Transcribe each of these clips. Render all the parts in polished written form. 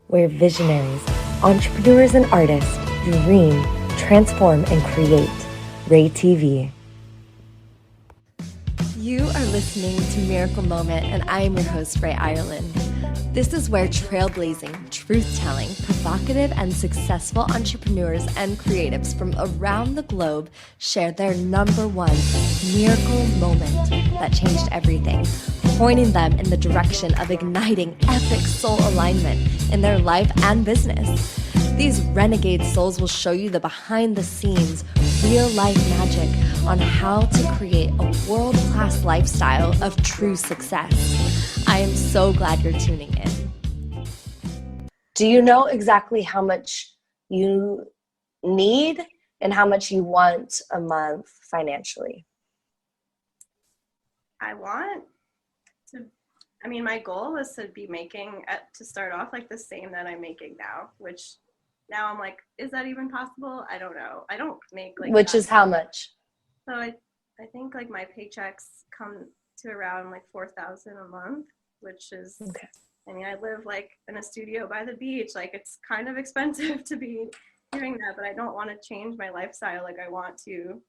where visionaries, entrepreneurs, and artists dream, transform, and create. Rae TV. You are listening to Miracle Moment, and I am your host, Rae Irelan. This is where trailblazing, truth-telling, provocative, and successful entrepreneurs and creatives from around the globe share their number one miracle moment that changed everything, pointing them in the direction of igniting epic soul alignment in their life and business. These renegade souls will show you the behind-the-scenes, real-life magic on how to create a world-class lifestyle of true success. I am so glad you're tuning in. Do you know exactly how much you need and how much you want a month financially? My goal is to be making, to start off like the same that I'm making now, which now I'm like, is that even possible? I don't know. I don't make like Which is how much? So I think like my paychecks come to around like $4,000 a month, which is, okay. I mean, I live like in a studio by the beach. Like it's kind of expensive to be doing that, but I don't want to change my lifestyle. Like I want to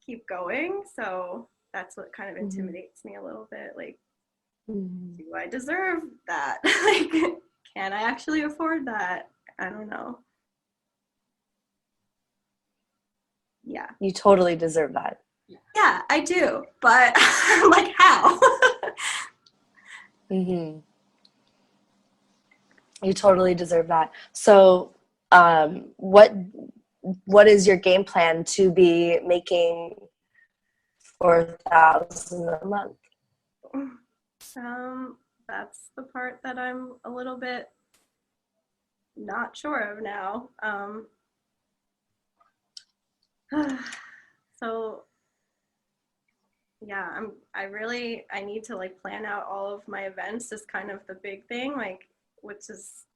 keep going. So that's what kind of intimidates me a little bit. Like, do I deserve that? Like, can I actually afford that? I don't know. Yeah. You totally deserve that. Yeah, I do. But like how? You totally deserve that. So what is your game plan to be making $4,000 a month? That's the part that I'm a little bit not sure of now. So yeah, I need to like plan out all of my events is kind of the big thing, like, which is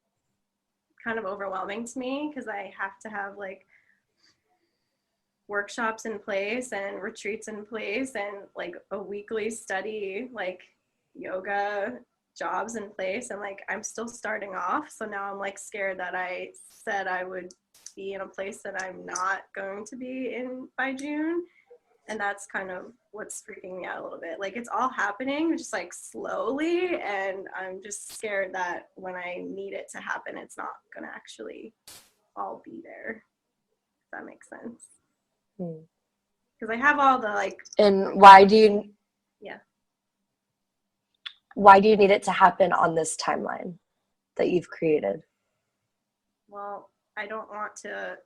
kind of overwhelming to me because I have to have like workshops in place and retreats in place and like a weekly study, like yoga jobs in place, and like I'm still starting off, so now I'm like scared that I said I would be in a place that I'm not going to be in by June, and that's kind of what's freaking me out a little bit. Like it's all happening just like slowly, and I'm just scared that when I need it to happen, it's not gonna actually all be there, if that makes sense. Because I have all the like. And why do you need it to happen on this timeline that you've created? Well, I don't want to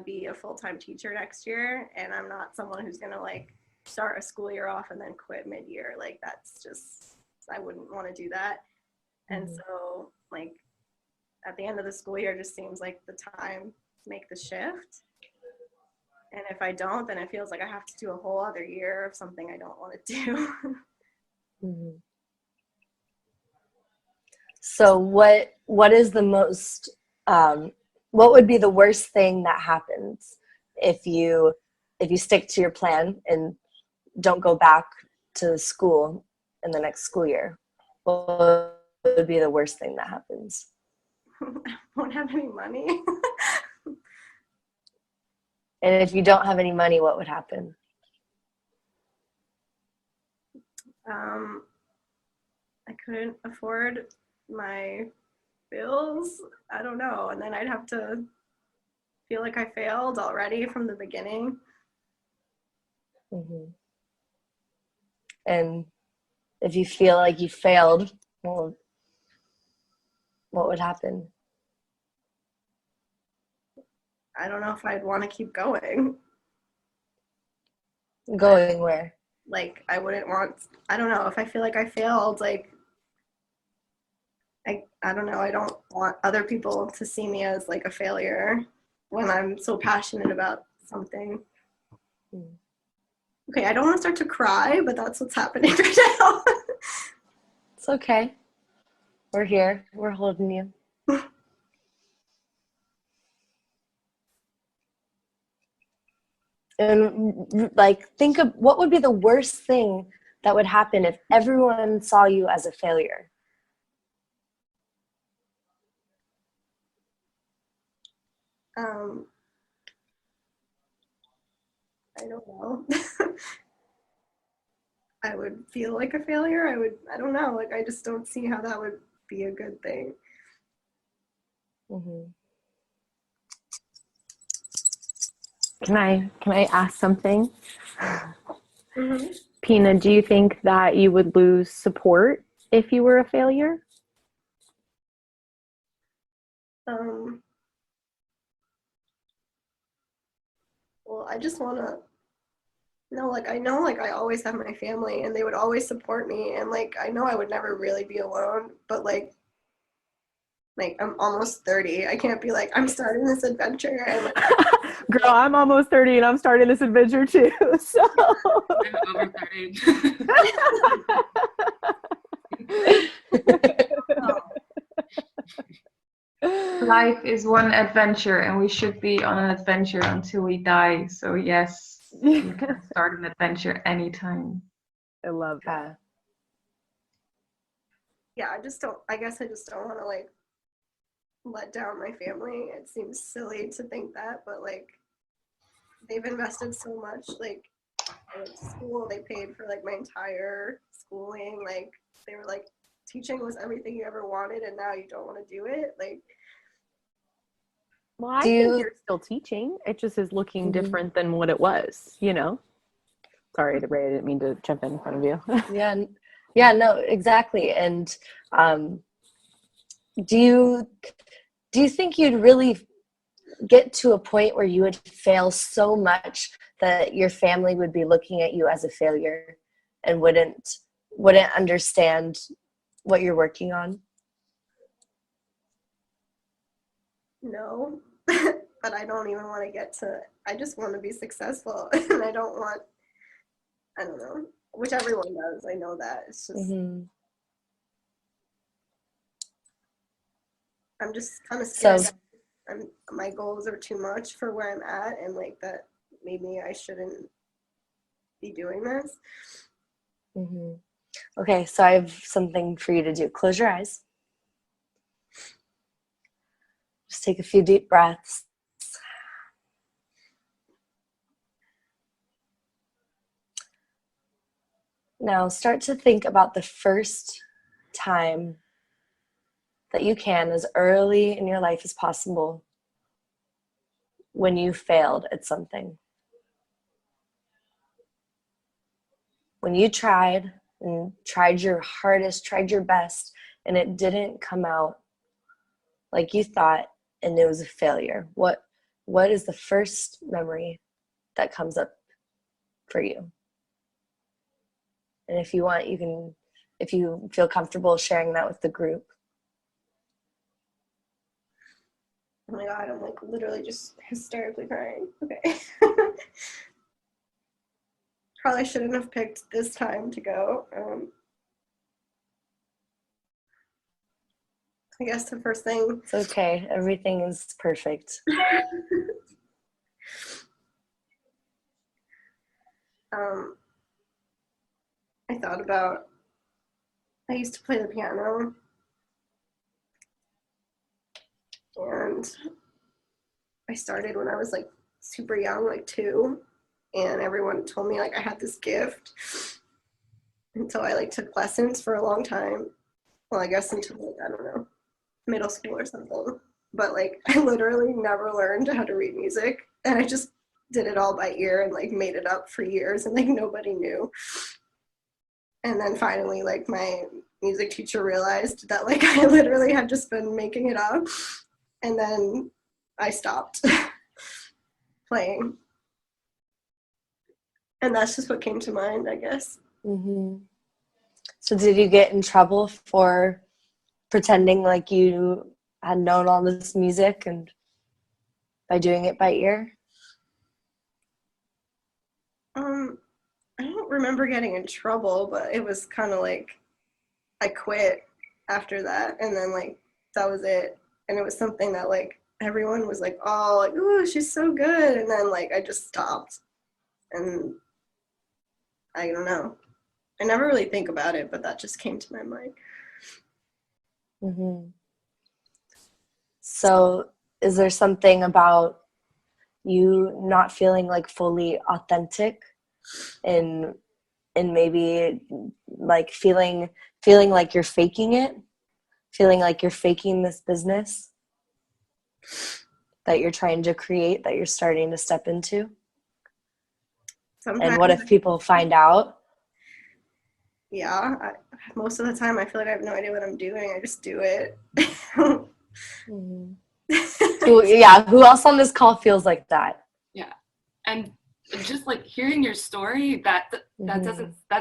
be a full-time teacher next year, and I'm not someone who's going to like start a school year off and then quit mid-year. Like that's just, I wouldn't want to do that. And so like at the end of the school year just seems like the time to make the shift. And if I don't, then it feels like I have to do a whole other year of something I don't want to do. So what is the most what would be the worst thing that happens if you stick to your plan and don't go back to school in the next school year? What would be the worst thing that happens? I won't have any money. And if you don't have any money, what would happen? I couldn't afford my bills. I don't know. And then I'd have to feel like I failed already from the beginning. And if you feel like you failed, well, what would happen? I don't know if I'd want to keep going. Going where? Like, I don't know, if I feel like I failed, like, I don't know, I don't want other people to see me as like a failure when I'm so passionate about something. Okay, I don't want to start to cry, but that's what's happening right now. It's okay. We're here. We're holding you. And like, think of what would be the worst thing that would happen if everyone saw you as a failure. Um, I don't know. I would feel like a failure. I don't know. Like, I just don't see how that would be a good thing. Mm-hmm. Can I ask something? Mm-hmm. Pina, do you think that you would lose support if you were a failure? Well, I just want to know, like, I know, like, I always have my family and they would always support me. And, like, I know I would never really be alone, but, like I'm almost 30. I can't be like, I'm starting this adventure. And, like, Girl, I'm almost 30 and I'm starting this adventure too. So I'm over 30. Life is one adventure, and we should be on an adventure until we die. So yes, you can start an adventure anytime. I love that. yeah, I guess I just don't want to, like, let down my family. It seems silly to think that, but, like, they've invested so much. Like, I went to school, they paid for, like, my entire schooling. Like, they were like, teaching was everything you ever wanted, and now you don't want to do it. Like, Well, I think you're still teaching. It just is looking different than what it was, you know? Sorry, Rae, I didn't mean to jump in front of you. Yeah, no, exactly. And do you think you'd really get to a point where you would fail so much that your family would be looking at you as a failure and wouldn't understand what you're working on? no. But I don't even want to get to, I just want to be successful. And I don't know, which everyone does. I know that. It's just, I'm just kind of scared that my goals are too much for where I'm at, and, like, that maybe I shouldn't be doing this. Okay, so I have something for you to do. Close your eyes. Just take a few deep breaths. Now start to think about the first time that you can, as early in your life as possible, when you failed at something. When you tried and tried your hardest, tried your best, and it didn't come out like you thought, and it was a failure. What is the first memory that comes up for you? And if you want, you can, if you feel comfortable sharing that with the group. Oh my God, I'm, like, literally just hysterically crying. Okay. Probably shouldn't have picked this time to go. I guess the first thing. It's okay. Everything is perfect. I thought about, I used to play the piano, and I started when I was, like, super young, like 2, and everyone told me, like, I had this gift. And so I, like, took lessons for a long time. Well, I guess until, like, I don't know, middle school or something. But, like, I literally never learned how to read music, and I just did it all by ear and, like, made it up for years, and, like, nobody knew. And then finally, like, my music teacher realized that, like, I literally had just been making it up, and then I stopped playing. And that's just what came to mind, I guess. So did you get in trouble for pretending like you had known all this music and by doing it by ear? I don't remember getting in trouble, but it was kind of like I quit after that, and then, like, that was it. And it was something that, like, everyone was like, oh, like, oh, she's so good, and then, like, I just stopped. And I don't know, I never really think about it, but that just came to my mind. So is there something about you not feeling like fully authentic and maybe like feeling like you're faking it, feeling like you're faking this business that you're trying to create, that you're starting to step into? Sometimes, and what if people find out? Yeah, most of the time I feel like I have no idea what I'm doing. I just do it. Mm-hmm. Yeah, who else on this call feels like that? Yeah. And just like hearing your story, that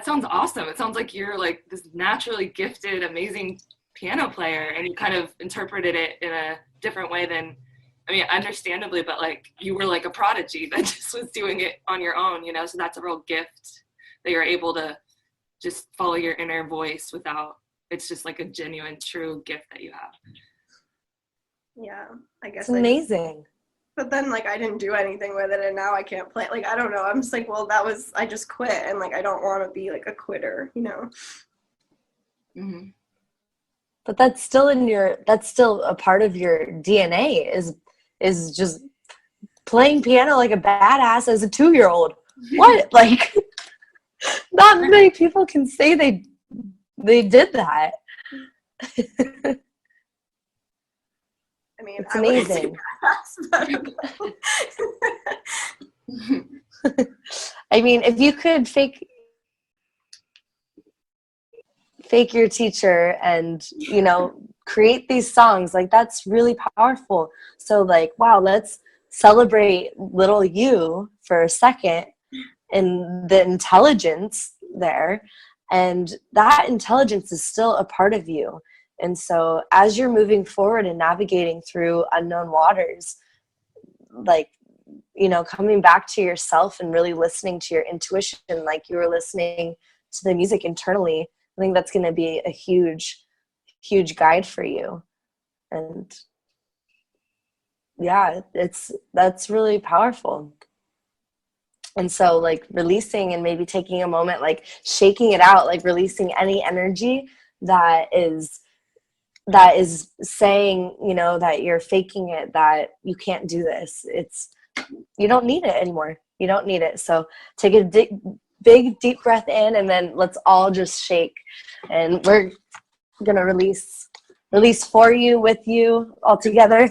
sounds awesome. It sounds like you're like this naturally gifted, amazing piano player, and you kind of interpreted it in a different way than, I mean, understandably, but like you were like a prodigy that just was doing it on your own, you know? So that's a real gift that you're able to just follow your inner voice without, it's just like a genuine, true gift that you have. Yeah, I guess it's amazing. But then, like, I didn't do anything with it, and now I can't play. Like, I don't know. I'm just like, well, I just quit, and, like, I don't want to be, like, a quitter, you know? Mm-hmm. But that's still a part of your DNA, is just playing piano like a badass as a 2-year-old. What? Like, not many people can say they did that. I mean, it's amazing. I mean, if you could fake your teacher and, you know, create these songs, like, that's really powerful. So, like, wow, let's celebrate little you for a second and the intelligence there. And that intelligence is still a part of you. And so as you're moving forward and navigating through unknown waters, like, you know, coming back to yourself and really listening to your intuition, like you were listening to the music internally, I think that's going to be a huge, huge guide for you. And yeah, that's really powerful. And so, like, releasing and maybe taking a moment, like shaking it out, like releasing any energy that is saying, you know, that you're faking it, that you can't do this. You don't need it anymore. You don't need it. So take a big, deep breath in, and then let's all just shake. And we're going to release for you, with you, all together.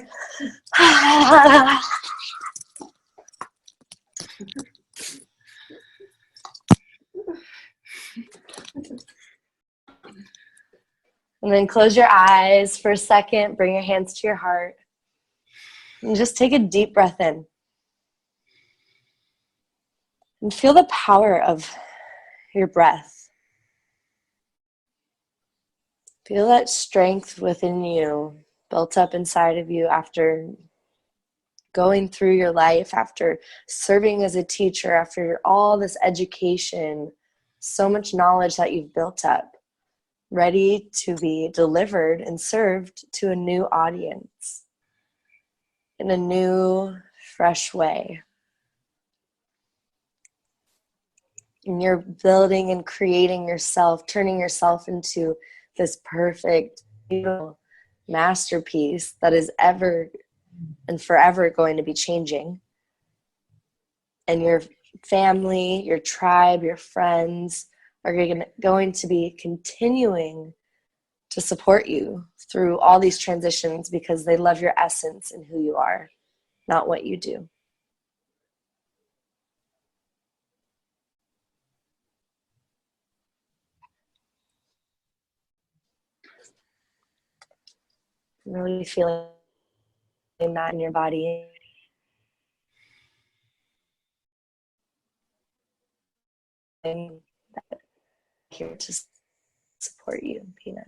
And then close your eyes for a second. Bring your hands to your heart. And just take a deep breath in. And feel the power of your breath. Feel that strength within you, built up inside of you after going through your life, after serving as a teacher, after all this education, so much knowledge that you've built up, ready to be delivered and served to a new audience in a new, fresh way. And you're building and creating yourself, turning yourself into this perfect, beautiful masterpiece that is ever and forever going to be changing. And your family, your tribe, your friends are going to be continuing to support you through all these transitions, because they love your essence and who you are, not what you do. I'm really feeling that in your body. I'm here to support you, Pina.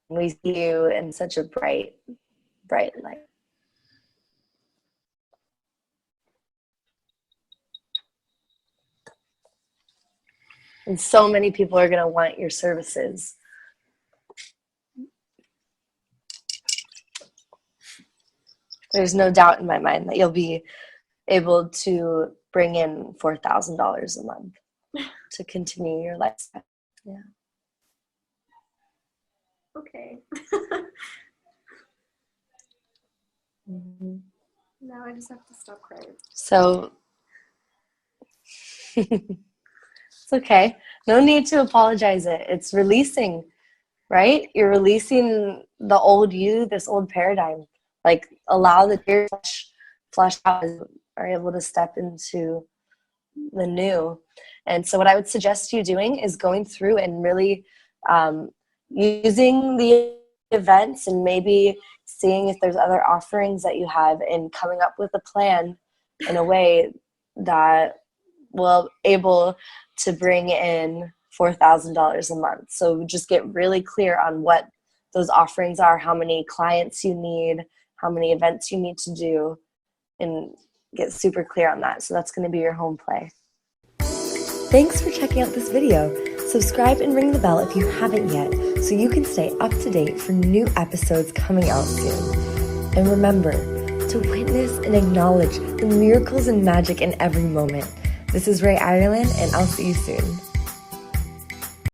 We see you in such a bright, bright light. And so many people are going to want your services. There's no doubt in my mind that you'll be able to bring in $4,000 a month to continue your lifestyle. Yeah. Okay. Mhm. Now I just have to stop crying. So it's okay. No need to apologize it. It's releasing, right? You're releasing the old you, this old paradigm. Like allow the tears flush out and are able to step into the new. And so what I would suggest you doing is going through and really using the events and maybe seeing if there's other offerings that you have and coming up with a plan in a way that will able to bring in $4,000 a month. So just get really clear on what those offerings are, how many clients you need, how many events you need to do, and get super clear on that. So that's going to be your home play. Thanks for checking out this video. Subscribe and ring the bell if you haven't yet so you can stay up to date for new episodes coming out soon. And remember to witness and acknowledge the miracles and magic in every moment. This is Rae Irelan, and I'll see you soon.